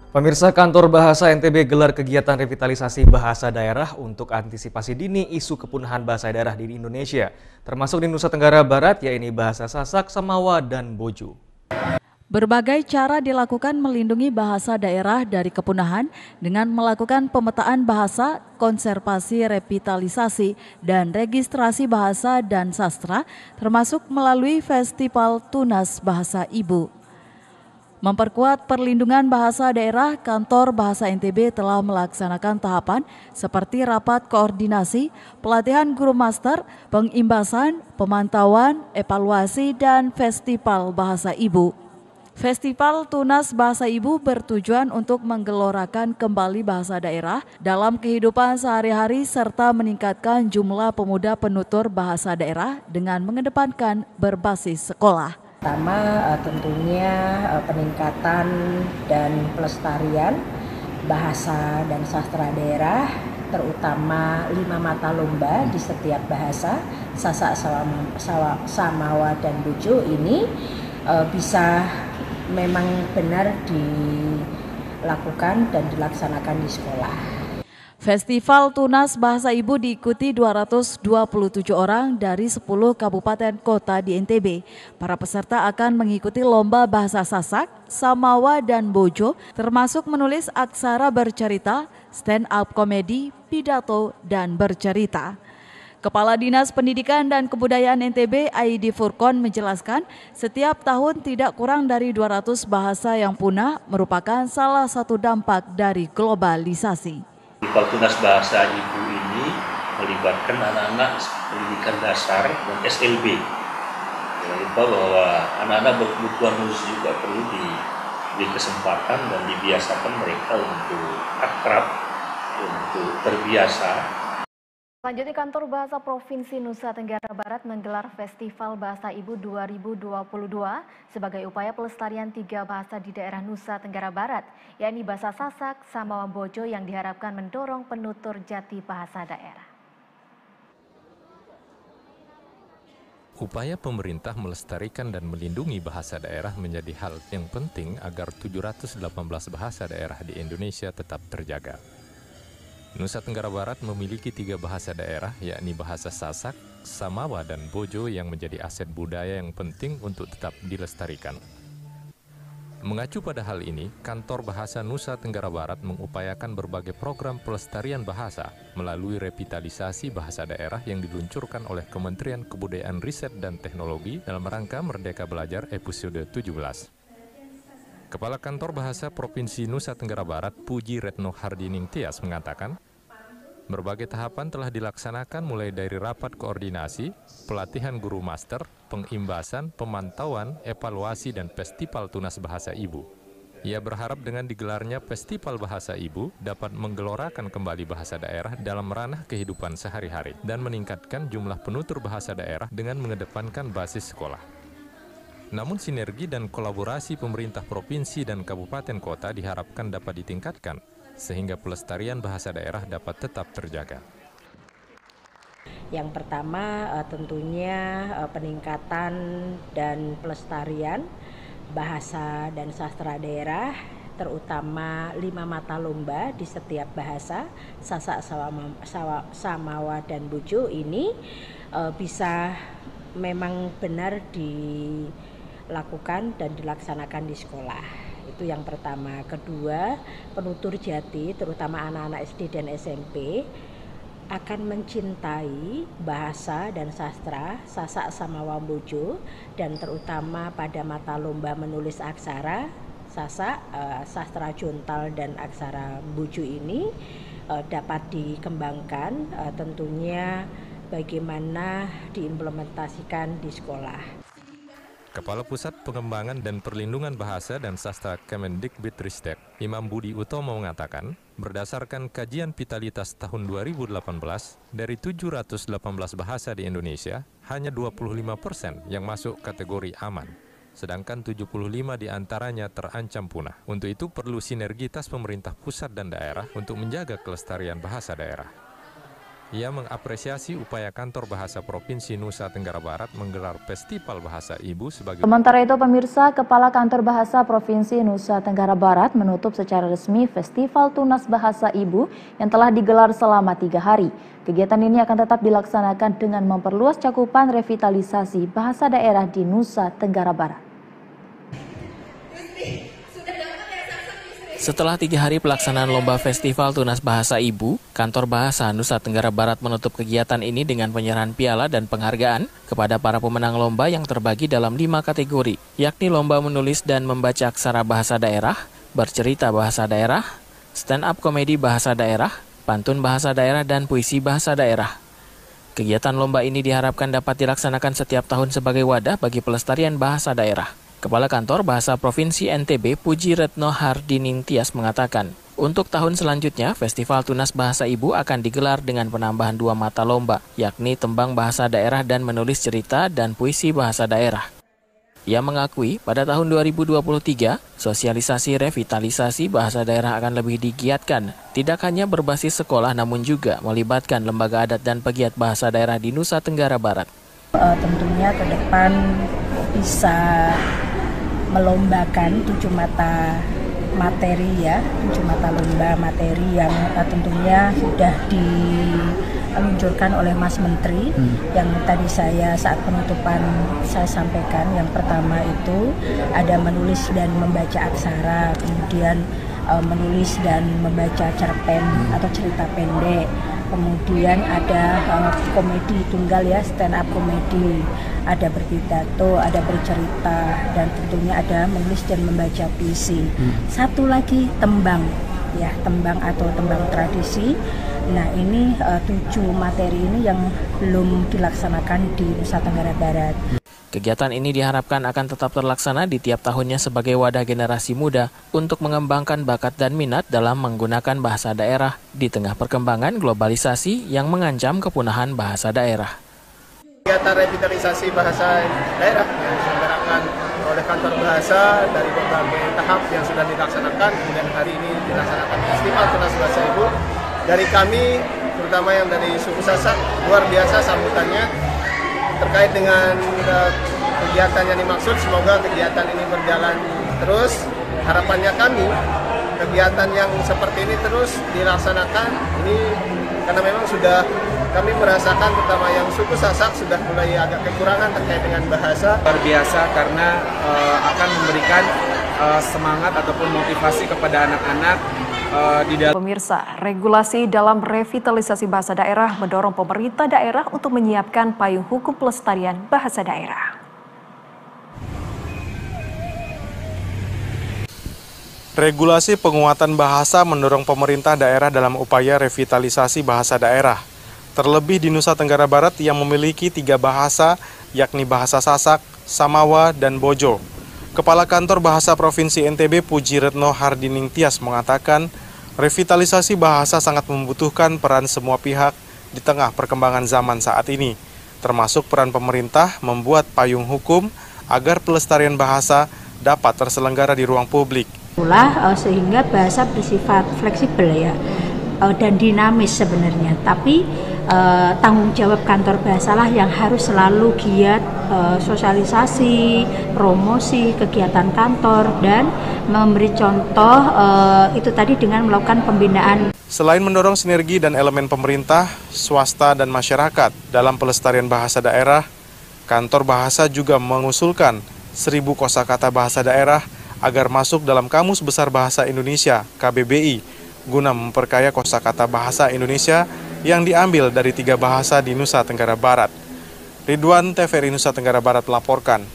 Pemirsa, Kantor Bahasa NTB gelar kegiatan revitalisasi bahasa daerah untuk antisipasi dini isu kepunahan bahasa daerah di Indonesia, termasuk di Nusa Tenggara Barat, yaitu bahasa Sasak, Samawa, dan Bojo. Berbagai cara dilakukan melindungi bahasa daerah dari kepunahan dengan melakukan pemetaan bahasa, konservasi, revitalisasi, dan registrasi bahasa dan sastra, termasuk melalui Festival Tunas Bahasa Ibu. Memperkuat perlindungan bahasa daerah, Kantor Bahasa NTB telah melaksanakan tahapan seperti rapat koordinasi, pelatihan guru master, pengimbasan, pemantauan, evaluasi, dan Festival Bahasa Ibu. Festival Tunas Bahasa Ibu bertujuan untuk menggelorakan kembali bahasa daerah dalam kehidupan sehari-hari serta meningkatkan jumlah pemuda penutur bahasa daerah dengan mengedepankan berbasis sekolah. Pertama tentunya peningkatan dan pelestarian bahasa dan sastra daerah, terutama 5 mata lomba di setiap bahasa, Sasak, Samawa, dan Bojo ini bisa memang benar dilakukan dan dilaksanakan di sekolah. Festival Tunas Bahasa Ibu diikuti 227 orang dari 10 kabupaten kota di NTB. Para peserta akan mengikuti lomba bahasa Sasak, Samawa, dan Bojo, termasuk menulis aksara bercerita, stand up komedi, pidato, dan bercerita. Kepala Dinas Pendidikan dan Kebudayaan NTB, Aidi Furkon, menjelaskan setiap tahun tidak kurang dari 200 bahasa yang punah merupakan salah satu dampak dari globalisasi. Festival Tunas Bahasa Ibu ini melibatkan anak-anak pendidikan dasar dan SLB. Jangan lupa bahwa anak-anak berkebutuhan khusus juga perlu diberi kesempatan dan dibiasakan mereka untuk akrab, untuk terbiasa. Selanjutnya, Kantor Bahasa Provinsi Nusa Tenggara Barat menggelar Festival Bahasa Ibu 2022 sebagai upaya pelestarian 3 bahasa di daerah Nusa Tenggara Barat, yakni bahasa Sasak, Samawa, Bojo, yang diharapkan mendorong penutur jati bahasa daerah. Upaya pemerintah melestarikan dan melindungi bahasa daerah menjadi hal yang penting agar 718 bahasa daerah di Indonesia tetap terjaga. Nusa Tenggara Barat memiliki 3 bahasa daerah, yakni bahasa Sasak, Samawa, dan Bojo yang menjadi aset budaya yang penting untuk tetap dilestarikan. Mengacu pada hal ini, Kantor Bahasa Nusa Tenggara Barat mengupayakan berbagai program pelestarian bahasa melalui revitalisasi bahasa daerah yang diluncurkan oleh Kementerian Kebudayaan Riset dan Teknologi dalam rangka Merdeka Belajar episode 17. Kepala Kantor Bahasa Provinsi Nusa Tenggara Barat, Puji Retno Hardining Tias, mengatakan, berbagai tahapan telah dilaksanakan mulai dari rapat koordinasi, pelatihan guru master, pengimbasan, pemantauan, evaluasi, dan Festival Tunas Bahasa Ibu. Ia berharap dengan digelarnya Festival Bahasa Ibu dapat menggelorakan kembali bahasa daerah dalam ranah kehidupan sehari-hari dan meningkatkan jumlah penutur bahasa daerah dengan mengedepankan basis sekolah. Namun sinergi dan kolaborasi pemerintah provinsi dan kabupaten kota diharapkan dapat ditingkatkan, sehingga pelestarian bahasa daerah dapat tetap terjaga. Yang pertama tentunya peningkatan dan pelestarian bahasa dan sastra daerah, terutama 5 mata lomba di setiap bahasa, Sasak, Samawa, dan Bojo ini bisa memang benar dilakukan dan dilaksanakan di sekolah. Itu yang pertama. Kedua, penutur jati terutama anak-anak SD dan SMP akan mencintai bahasa dan sastra Sasak, Samawa, Bojo, dan terutama pada mata lomba menulis aksara Sasak, sastra Jontal, dan aksara Bojo ini dapat dikembangkan, tentunya bagaimana diimplementasikan di sekolah. Kepala Pusat Pengembangan dan Perlindungan Bahasa dan Sastra Kemendikbudristek, Imam Budi Utomo, mengatakan, berdasarkan kajian vitalitas tahun 2018, dari 718 bahasa di Indonesia, hanya 25% yang masuk kategori aman, sedangkan 75 diantaranya terancam punah. Untuk itu perlu sinergitas pemerintah pusat dan daerah untuk menjaga kelestarian bahasa daerah. Ia mengapresiasi upaya Kantor Bahasa Provinsi Nusa Tenggara Barat menggelar Festival Bahasa Ibu sebagai... Sementara itu, pemirsa, Kepala Kantor Bahasa Provinsi Nusa Tenggara Barat menutup secara resmi Festival Tunas Bahasa Ibu yang telah digelar selama 3 hari. Kegiatan ini akan tetap dilaksanakan dengan memperluas cakupan revitalisasi bahasa daerah di Nusa Tenggara Barat. Setelah 3 hari pelaksanaan Lomba Festival Tunas Bahasa Ibu, Kantor Bahasa Nusa Tenggara Barat menutup kegiatan ini dengan penyerahan piala dan penghargaan kepada para pemenang lomba yang terbagi dalam 5 kategori, yakni lomba menulis dan membaca aksara bahasa daerah, bercerita bahasa daerah, stand-up komedi bahasa daerah, pantun bahasa daerah, dan puisi bahasa daerah. Kegiatan lomba ini diharapkan dapat dilaksanakan setiap tahun sebagai wadah bagi pelestarian bahasa daerah. Kepala Kantor Bahasa Provinsi NTB Puji Retno Hardining Tias mengatakan, untuk tahun selanjutnya, Festival Tunas Bahasa Ibu akan digelar dengan penambahan 2 mata lomba, yakni tembang bahasa daerah dan menulis cerita dan puisi bahasa daerah. Ia mengakui pada tahun 2023, sosialisasi revitalisasi bahasa daerah akan lebih digiatkan, tidak hanya berbasis sekolah namun juga melibatkan lembaga adat dan pegiat bahasa daerah di Nusa Tenggara Barat. Tentunya ke depan bisa melombakan 7 mata materi ya, 7 mata lomba materi yang tentunya sudah diluncurkan oleh Mas Menteri yang tadi saya saat penutupan saya sampaikan. Yang pertama itu ada menulis dan membaca aksara, kemudian menulis dan membaca cerpen atau cerita pendek. Kemudian ada komedi tunggal ya, stand up komedi, ada berpidato, ada bercerita, dan tentunya ada menulis dan membaca puisi. Satu lagi tembang, ya tembang atau tembang tradisi. Nah ini 7 materi ini yang belum dilaksanakan di Nusa Tenggara Barat. Kegiatan ini diharapkan akan tetap terlaksana di tiap tahunnya sebagai wadah generasi muda untuk mengembangkan bakat dan minat dalam menggunakan bahasa daerah di tengah perkembangan globalisasi yang mengancam kepunahan bahasa daerah. Kegiatan revitalisasi bahasa daerah yang diselenggarakan oleh Kantor Bahasa dari berbagai tahap yang sudah dilaksanakan, kemudian hari ini dilaksanakan Festival Tunas Bahasa Ibu. Dari kami, terutama yang dari suku Sasak, luar biasa sambutannya. Terkait dengan kegiatan yang dimaksud, semoga kegiatan ini berjalan terus. Harapannya kami, kegiatan yang seperti ini terus dilaksanakan. Ini karena memang sudah kami merasakan, terutama yang suku Sasak sudah mulai agak kekurangan terkait dengan bahasa. Luar biasa karena akan memberikan semangat ataupun motivasi kepada anak-anak. Pemirsa, regulasi dalam revitalisasi bahasa daerah mendorong pemerintah daerah untuk menyiapkan payung hukum pelestarian bahasa daerah. Regulasi penguatan bahasa mendorong pemerintah daerah dalam upaya revitalisasi bahasa daerah. Terlebih di Nusa Tenggara Barat yang memiliki 3 bahasa, yakni bahasa Sasak, Samawa, dan Bojo. Kepala Kantor Bahasa Provinsi NTB Puji Retno Hardining Tias mengatakan, revitalisasi bahasa sangat membutuhkan peran semua pihak di tengah perkembangan zaman saat ini, termasuk peran pemerintah membuat payung hukum agar pelestarian bahasa dapat terselenggara di ruang publik. Sehingga bahasa bersifat fleksibel ya dan dinamis sebenarnya, tapi tanggung jawab kantor bahasalah yang harus selalu giat sosialisasi, promosi kegiatan kantor dan memberi contoh itu tadi dengan melakukan pembinaan. Selain mendorong sinergi dan elemen pemerintah, swasta, dan masyarakat dalam pelestarian bahasa daerah, Kantor Bahasa juga mengusulkan 1000 kosakata bahasa daerah agar masuk dalam Kamus Besar Bahasa Indonesia (KBBI) guna memperkaya kosakata bahasa Indonesia yang diambil dari 3 bahasa di Nusa Tenggara Barat. Ridwan, TVRI Nusa Tenggara Barat melaporkan.